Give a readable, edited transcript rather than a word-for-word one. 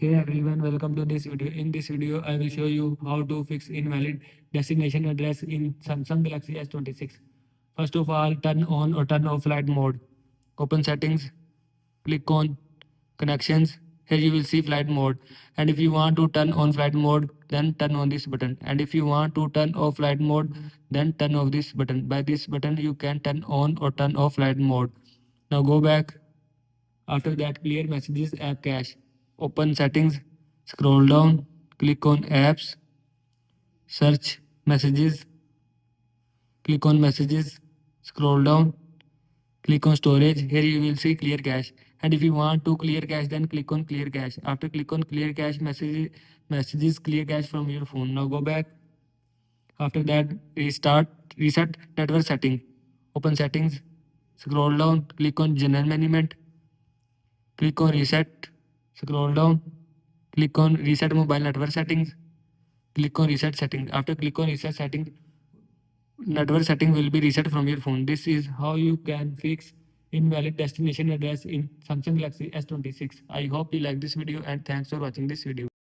Hey everyone, welcome to this video. In this video, I will show you how to fix invalid destination address in Samsung Galaxy S26. First of all, turn on or turn off flight mode. Open settings, click on connections. Here you will see flight mode. And if you want to turn on flight mode, then turn on this button. And if you want to turn off flight mode, then turn off this button. By this button, you can turn on or turn off flight mode. Now go back. After that, clear messages app cache. Open settings, scroll down, click on apps, search messages, click on messages, scroll down, click on storage. Here you will see clear cache. And if you want to clear cache, then click on clear cache. After click on clear cache, messages clear cache from your phone. Now go back. After that, reset network setting. Open settings, scroll down, click on general management, click on reset, scroll down, click on reset mobile network settings, click on reset settings. After click on reset settings, network setting will be reset from your phone. This is how you can fix invalid destination address in Samsung Galaxy S26. I hope you like this video and thanks for watching this video.